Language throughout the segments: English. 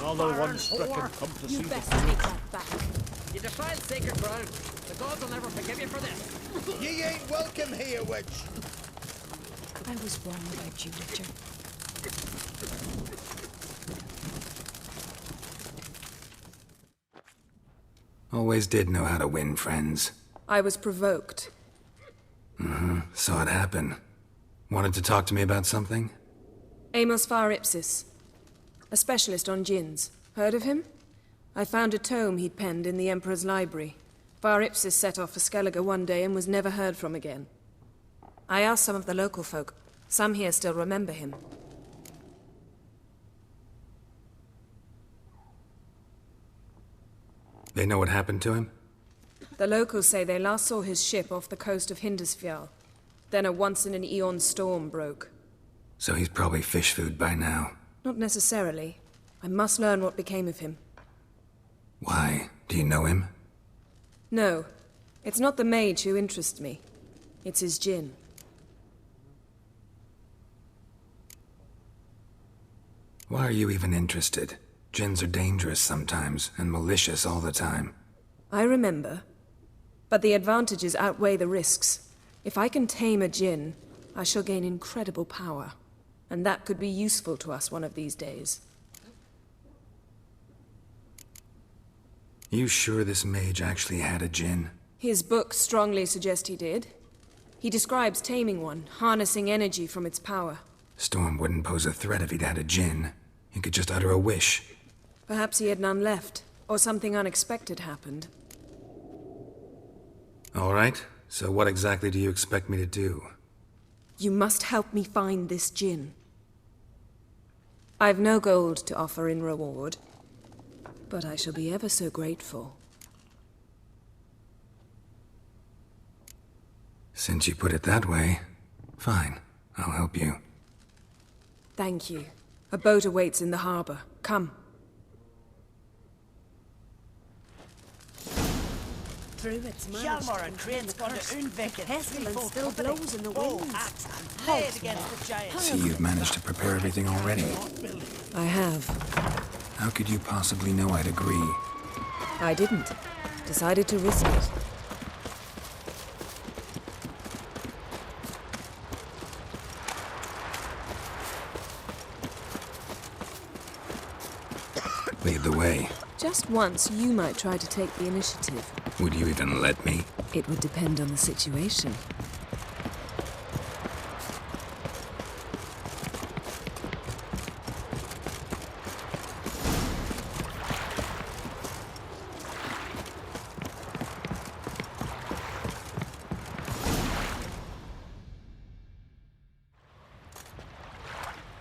All the ones stricken come to see You the best take that back. You defiled sacred ground. The gods will never forgive you for this. Ye ain't welcome here, witch. I was wrong about you, Richard. Always did know how to win friends. I was provoked. Saw it happen. Wanted to talk to me about something? Amos Far Ipsis. A specialist on djinns. Heard of him? I found a tome he'd penned in the Emperor's library. Far Ipsis set off for Skellige one day and was never heard from again. I asked some of the local folk. Some here still remember him. They know what happened to him? The locals say they last saw his ship off the coast of Hindisfjall. Then a once-in-an-eon storm broke. So he's probably fish food by now. Not necessarily. I must learn what became of him. Why? Do you know him? No. It's not the mage who interests me. It's his djinn. Why are you even interested? Djinns are dangerous sometimes, and malicious all the time. I remember. But the advantages outweigh the risks. If I can tame a djinn, I shall gain incredible power. And that could be useful to us one of these days. You sure this mage actually had a djinn? His books strongly suggest he did. He describes taming one, harnessing energy from its power. Storm wouldn't pose a threat if he'd had a djinn. He could just utter a wish. Perhaps he had none left, or something unexpected happened. All right, so what exactly do you expect me to do? You must help me find this djinn. I've no gold to offer in reward, but I shall be ever so grateful. Since you put it that way, fine, I'll help you. Thank you. A boat awaits in the harbor. Come. Druids Hjalmar and Crane's gone to Unvik. pestilence still blows in the wind. Play it against the giants. So you've managed to prepare everything already. I have. How could you possibly know I'd agree? I didn't. Decided to risk it. Lead the way. Just once, you might try to take the initiative. Would you even let me? It would depend on the situation.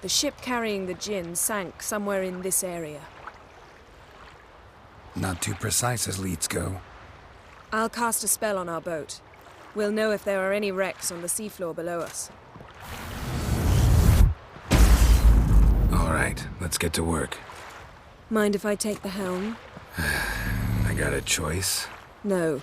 The ship carrying the djinn sank somewhere in this area. Not too precise as leads go. I'll cast a spell on our boat. We'll know if there are any wrecks on the seafloor below us. All right, let's get to work. Mind if I take the helm? I got a choice. No.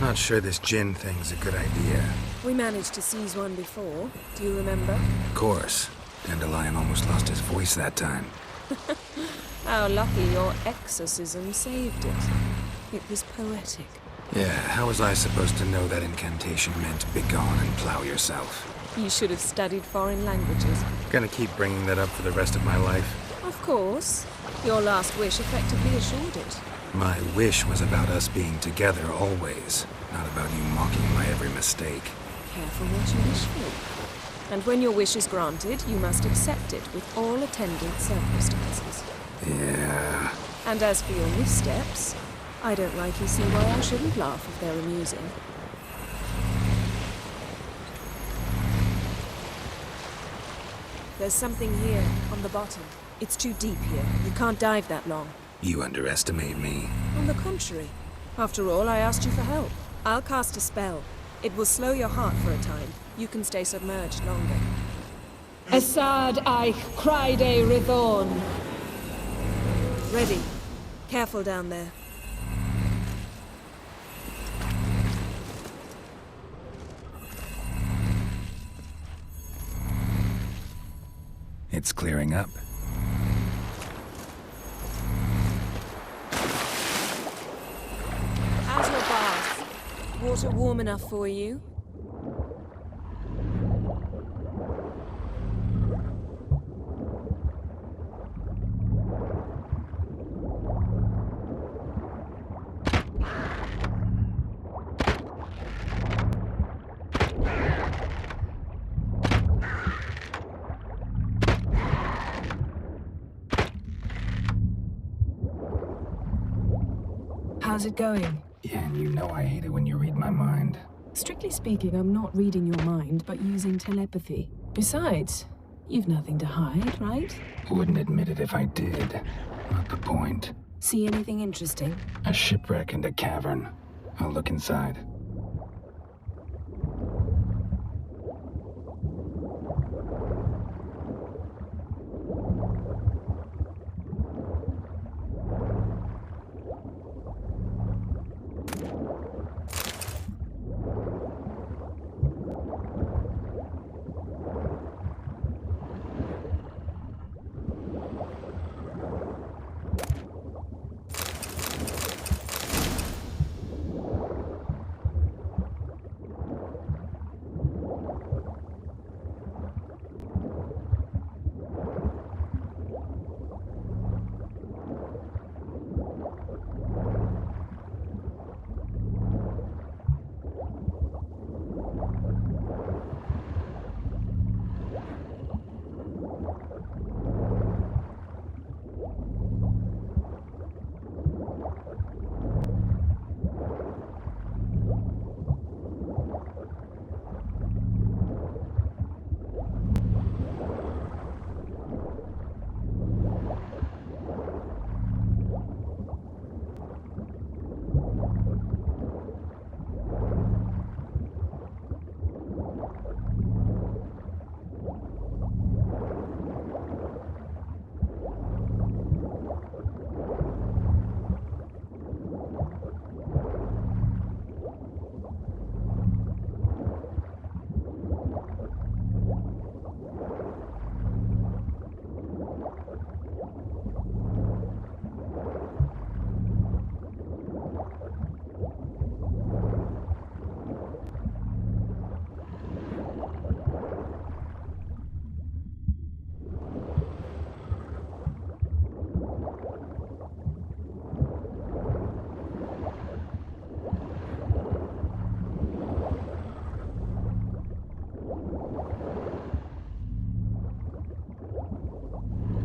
Not sure this djinn thing's a good idea. We managed to seize one before. Do you remember? Of course. Dandelion almost lost his voice that time. How lucky your exorcism saved it. It was poetic. Yeah, how was I supposed to know that incantation meant begone and plow yourself? You should have studied foreign languages. Gonna keep bringing that up for the rest of my life. Of course. Your last wish effectively assured it. My wish was about us being together always, not about you mocking my every mistake. Careful what you wish for. And when your wish is granted, you must accept it with all attendant circumstances. Yeah. And as for your missteps, I don't rightly see why I shouldn't laugh if they're amusing. There's something here, on the bottom. It's too deep here. You can't dive that long. You underestimate me. On the contrary, After all, I asked you for help. I'll cast a spell. It will slow your heart for a time. You can stay submerged longer. Assad eich craide rithon. Ready. Careful down there. It's clearing up. How's your bath? Water warm enough for you? How's it going? Yeah, and you know I hate it when you read my mind. Strictly speaking, I'm not reading your mind, but using telepathy. Besides, you've nothing to hide, right? Wouldn't admit it if I did. Not the point. See anything interesting? A shipwreck and a cavern. I'll look inside.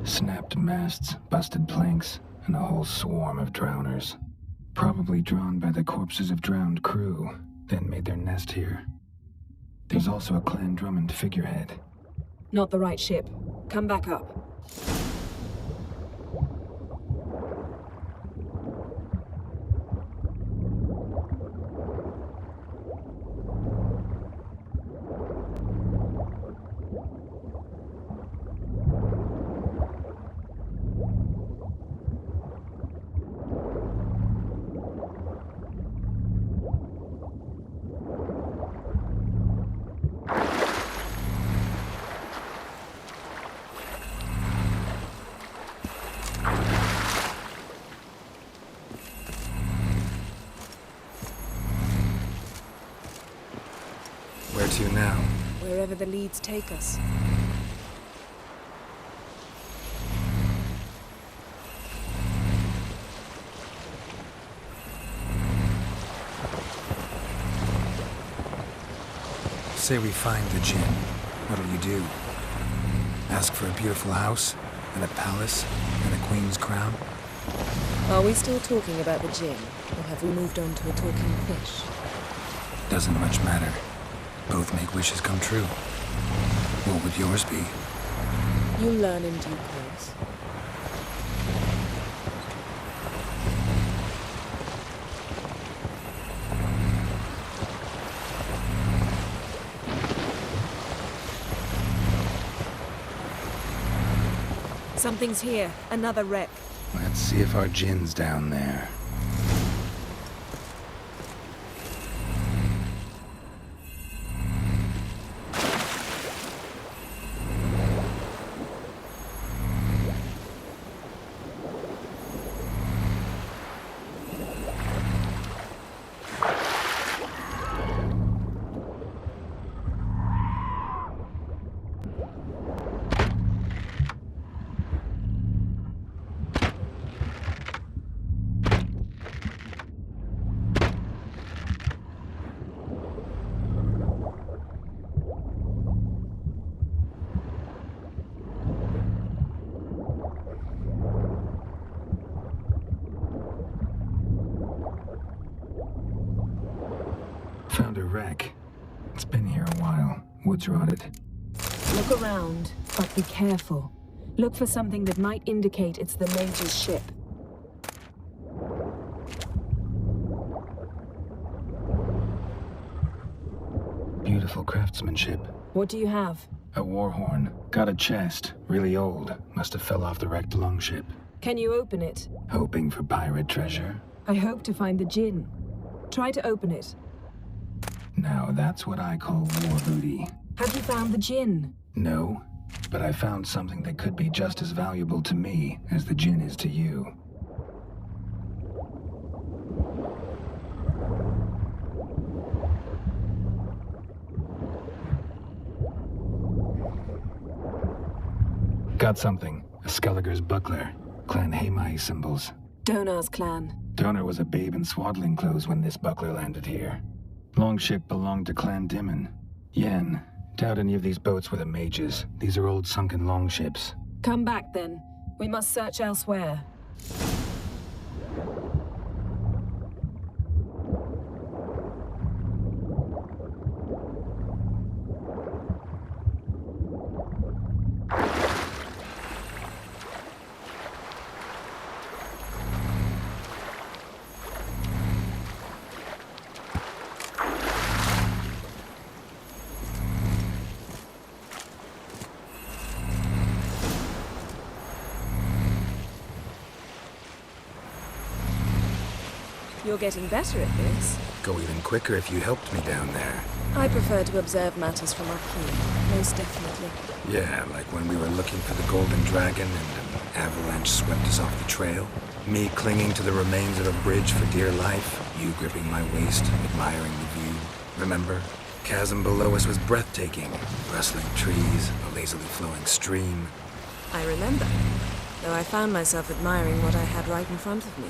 Snapped masts, busted planks, and a whole swarm of drowners. Probably drawn by the corpses of drowned crew, then made their nest here. There's also a Clan Drummond figurehead. Not the right ship. Come back up. Where to now? Wherever the leads take us. Say we find the Jinn. What'll you do? Ask for a beautiful house, and a palace, and a queen's crown? Are we still talking about the Jinn, or have we moved on to a talking fish? Doesn't much matter. Both make wishes come true. What would yours be? You'll learn in due course. Something's here. Another wreck. Let's see if our djinn's down there. Found a wreck. It's been here a while. Wood's rotted. Look around, but be careful. Look for something that might indicate it's the Major's ship. Beautiful craftsmanship. What do you have? A war horn. Got a chest. Really old. Must have fell off the wrecked longship. Can you open it? Hoping for pirate treasure? I hope to find the djinn. Try to open it. Now that's what I call war booty. Have you found the djinn? No, but I found something that could be just as valuable to me as the djinn is to you. Got something. A Skelliger's buckler. Clan Haemai symbols. Donar's clan. Donar was a babe in swaddling clothes when this buckler landed here. Longship belonged to Clan Dimon. Yen, doubt any of these boats were the mages. These are old sunken longships. Come back then. We must search elsewhere. You're getting better at this. Go even quicker if you helped me down there. I prefer to observe matters from up here, most definitely. Yeah, like when we were looking for the Golden Dragon and an avalanche swept us off the trail. Me clinging to the remains of a bridge for dear life. You gripping my waist, admiring the view. Remember? Chasm below us was breathtaking. Rustling trees, a lazily flowing stream. I remember, though I found myself admiring what I had right in front of me.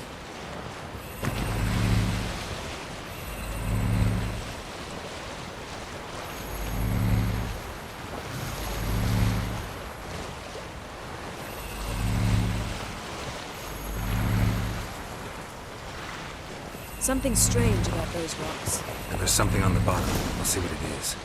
Something strange about those rocks. And there's something on the bottom. We'll see what it is.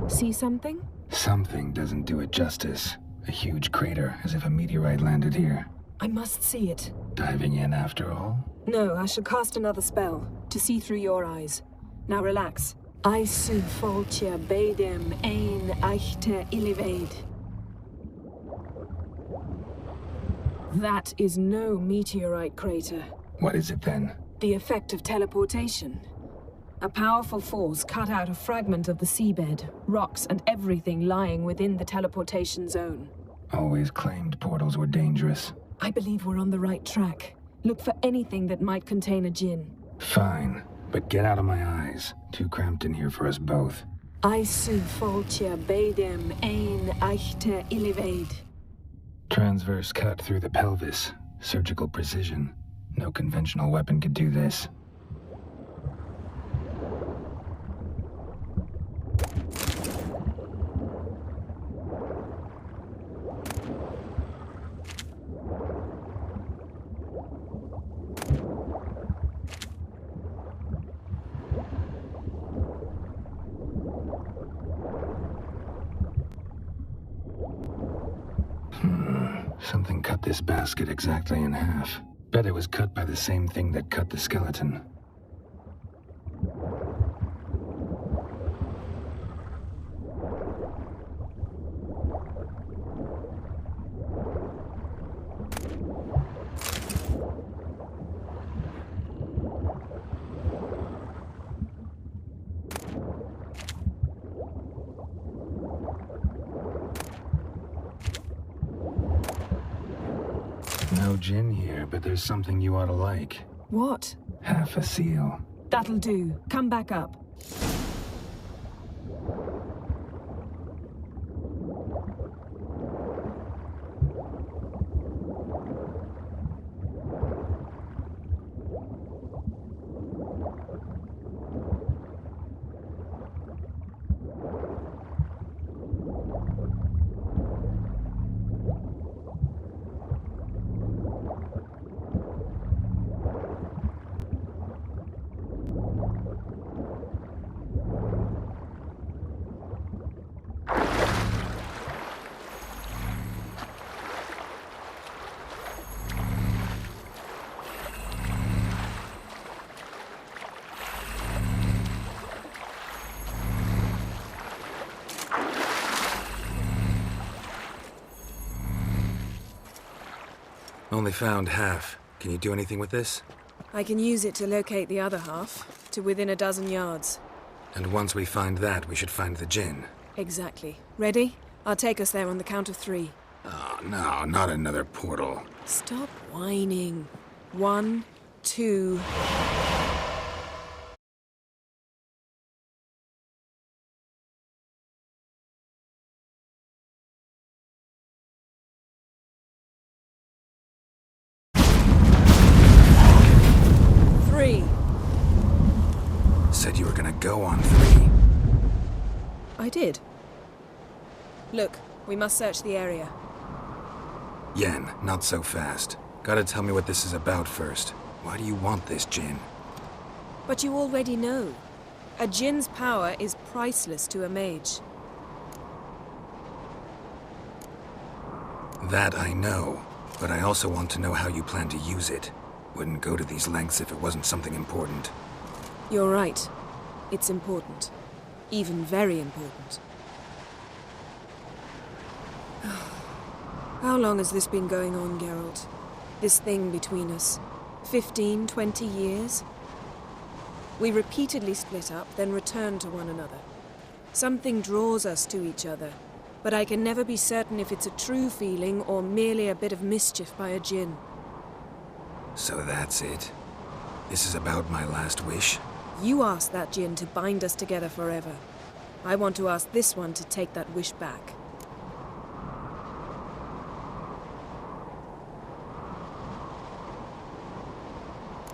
See something? Something doesn't do it justice. A huge crater, as if a meteorite landed here. I must see it. Diving in after all? No, I shall cast another spell, to see through your eyes. Now relax. I su foltia beidem ein eichte illivaid. That is no meteorite crater. What is it then? The effect of teleportation. A powerful force cut out a fragment of the seabed, rocks and everything lying within the teleportation zone. Always claimed portals were dangerous. I believe we're on the right track. Look for anything that might contain a djinn. Fine, but get out of my eyes. Too cramped in here for us both. I su foltia beidem ein eichte illivaid. Transverse cut through the pelvis. Surgical precision. No conventional weapon could do this. Something cut this basket exactly in half. Bet it was cut by the same thing that cut the skeleton. No gin here, but there's something you ought to like. What? Half a seal. That'll do. Come back up. Only found half. Can you do anything with this? I can use it to locate the other half, to within a dozen yards. And once we find that, we should find the gin. Exactly. Ready? I'll take us there on the count of 3. Oh, no, not another portal. Stop whining. 1, 2... Said you were gonna go on 3. I did. Look, we must search the area. Yen, not so fast. Gotta tell me what this is about first. Why do you want this gin? But you already know. A djinn's power is priceless to a mage. That I know, but I also want to know how you plan to use it. Wouldn't go to these lengths if it wasn't something important. You're right. It's important. Even very important. How long has this been going on, Geralt? This thing between us? 15, 20 years? We repeatedly split up, then return to one another. Something draws us to each other, but I can never be certain if it's a true feeling or merely a bit of mischief by a djinn. So that's it? This is about my last wish? You asked that djinn to bind us together forever. I want to ask this one to take that wish back.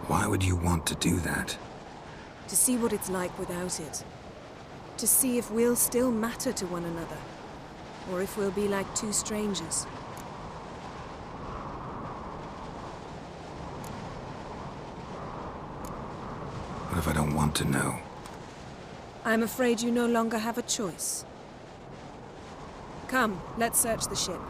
Why would you want to do that? To see what it's like without it. To see if we'll still matter to one another. Or if we'll be like two strangers. What if I don't want to know? I'm afraid you no longer have a choice. Come, let's search the ship.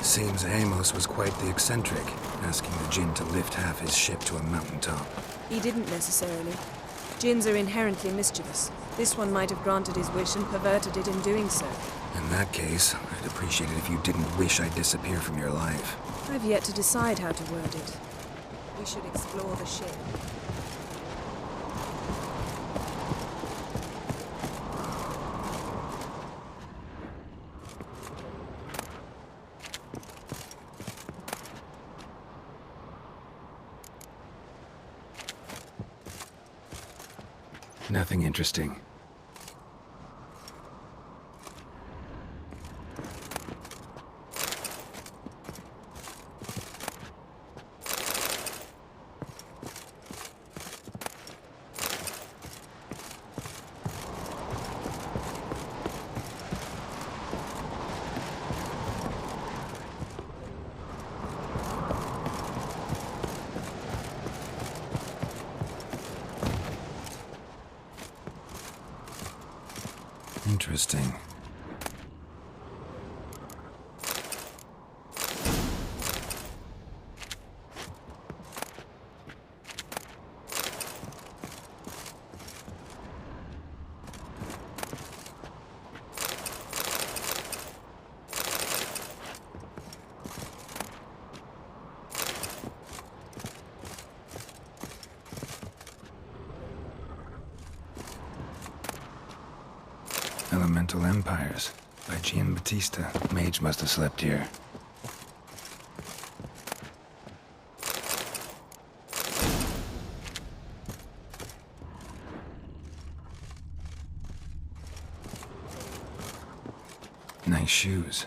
Seems Amos was quite the eccentric, asking the djinn to lift half his ship to a mountaintop. He didn't necessarily. Djinns are inherently mischievous. This one might have granted his wish and perverted it in doing so. In that case, I'd appreciate it if you didn't wish I'd disappear from your life. I've yet to decide how to word it. We should explore the ship. Nothing interesting. Interesting. Elemental Empires by Giambattista. Mage must have slept here. Nice shoes.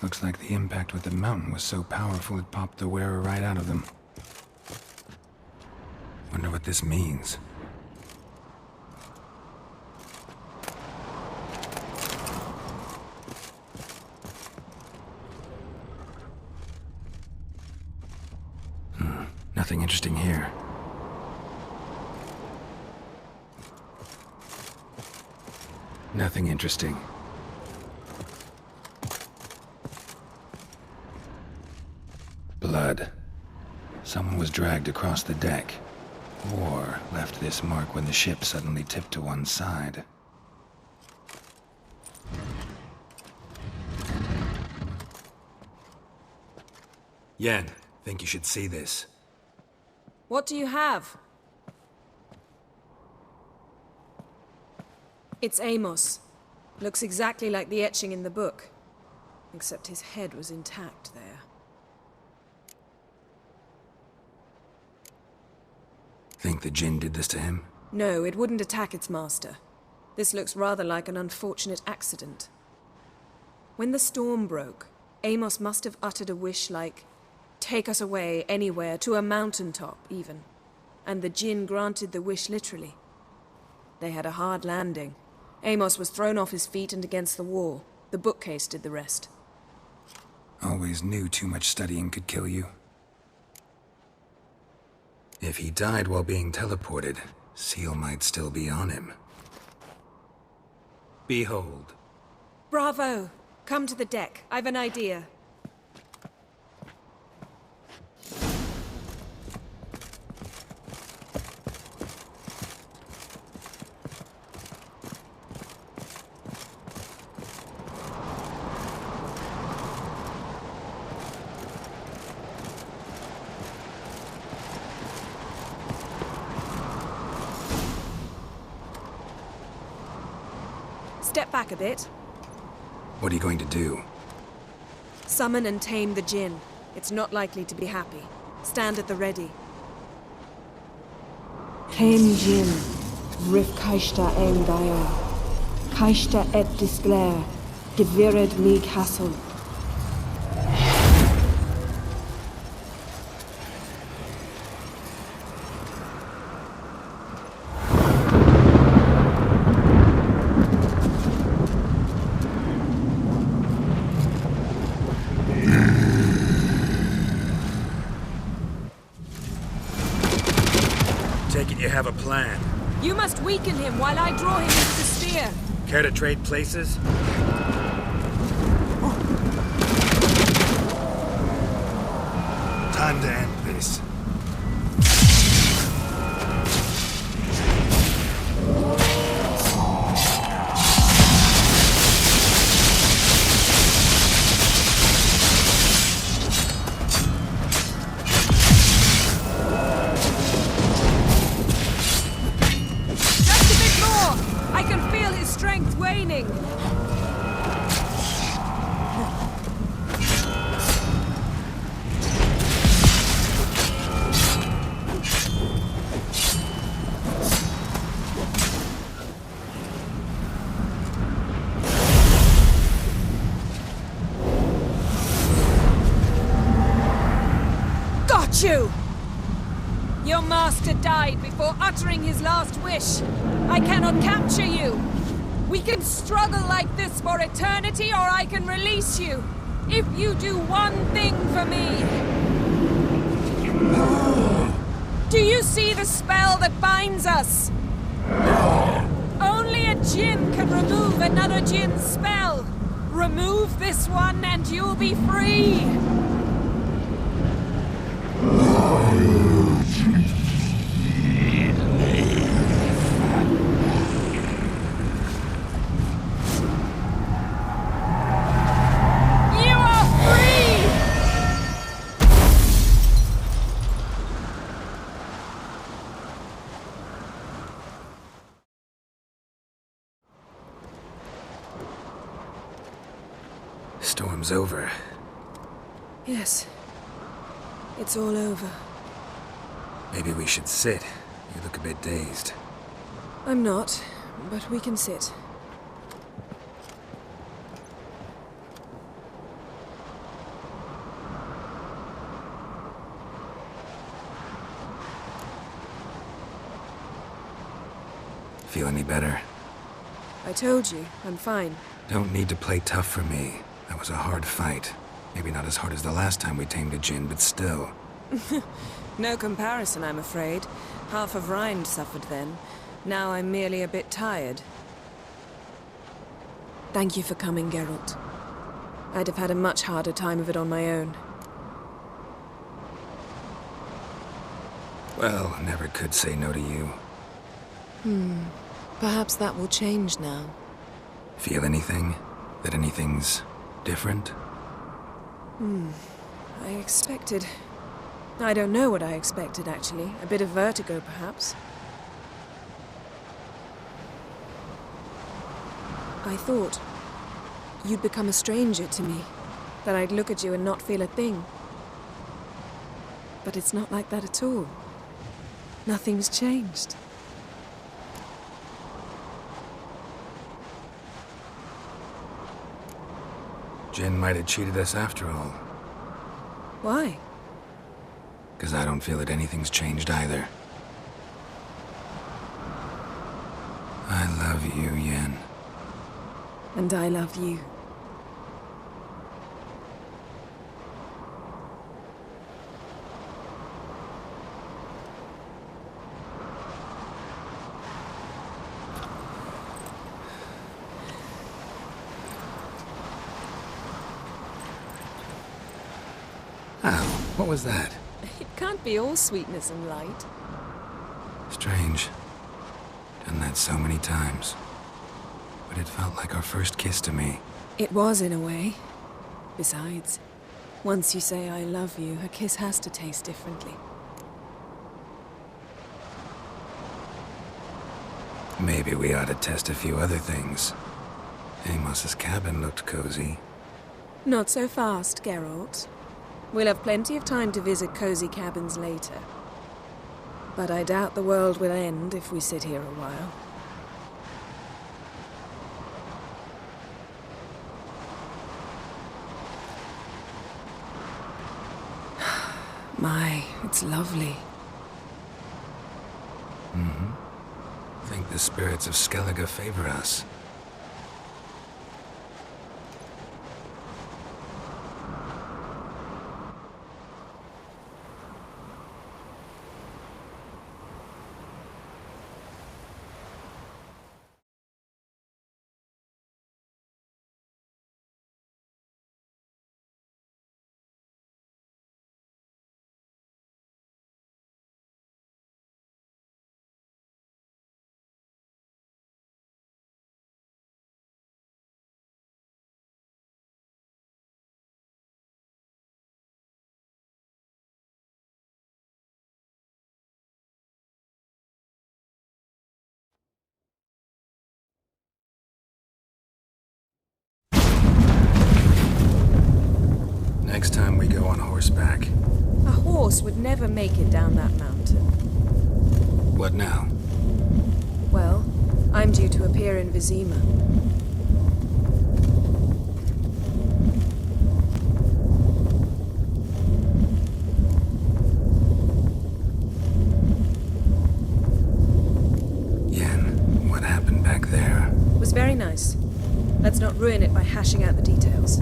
Looks like the impact with the mountain was so powerful it popped the wearer right out of them. Wonder what this means. Nothing interesting here. Nothing interesting. Blood. Someone was dragged across the deck, or left this mark when the ship suddenly tipped to one side. Yen, think you should see this. What do you have? It's Amos. Looks exactly like the etching in the book. Except his head was intact there. Think the Jinn did this to him? No, it wouldn't attack its master. This looks rather like an unfortunate accident. When the storm broke, Amos must have uttered a wish like, "Take us away, anywhere, to a mountaintop, even." And the Jinn granted the wish literally. They had a hard landing. Amos was thrown off his feet and against the wall. The bookcase did the rest. Always knew too much studying could kill you. If he died while being teleported, Seal might still be on him. Behold. Bravo! Come to the deck. I've an idea. Step back a bit. What are you going to do? Summon and tame the Jinn. It's not likely to be happy. Stand at the ready. Tame Jinn, Rif Kaishta Ein Daya, Kaishta et Disglair, Gevired Mi Castle. Take it you have a plan. You must weaken him while I draw him into the sphere. Care to trade places? Time to end this. Strength waning. Got you! Your master died before uttering his last wish. I cannot capture you. We can struggle like this for eternity, or I can release you. If you do one thing for me. Do you see the spell that binds us? Only a Jinn can remove another Jinn's spell. Remove this one and you'll be free. You are free! Storm's over. Yes. It's all over. Maybe we should sit. You look a bit dazed. I'm not, but we can sit. Feel any better? I told you, I'm fine. Don't need to play tough for me. That was a hard fight. Maybe not as hard as the last time we tamed a Jinn, but still. No comparison, I'm afraid. Half of Rind suffered then. Now I'm merely a bit tired. Thank you for coming, Geralt. I'd have had a much harder time of it on my own. Well, never could say no to you. Perhaps that will change now. Feel anything? That anything's different? I expected... I don't know what I expected, actually. A bit of vertigo, perhaps. I thought you'd become a stranger to me. That I'd look at you and not feel a thing. But it's not like that at all. Nothing's changed. Jinn might have cheated us after all. Why? 'Cause I don't feel that anything's changed either. I love you, Yen. And I love you. Ow, what was that? It can't be all sweetness and light. Strange. Done that so many times. But it felt like our first kiss to me. It was, in a way. Besides, once you say I love you, a kiss has to taste differently. Maybe we ought to test a few other things. Amos's cabin looked cozy. Not so fast, Geralt. We'll have plenty of time to visit cozy cabins later. But I doubt the world will end if we sit here a while. My, it's lovely. I think the spirits of Skellige favor us. Next time we go on horseback. A horse would never make it down that mountain. What now? Well, I'm due to appear in Vizima. Yen, what happened back there? It was very nice. Let's not ruin it by hashing out the details.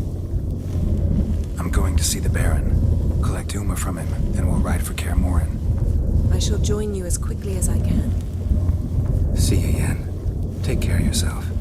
I'm going to see the Baron, collect Uma from him, then we'll ride for Kaer Morhen. I shall join you as quickly as I can. See you, Yen. Take care of yourself.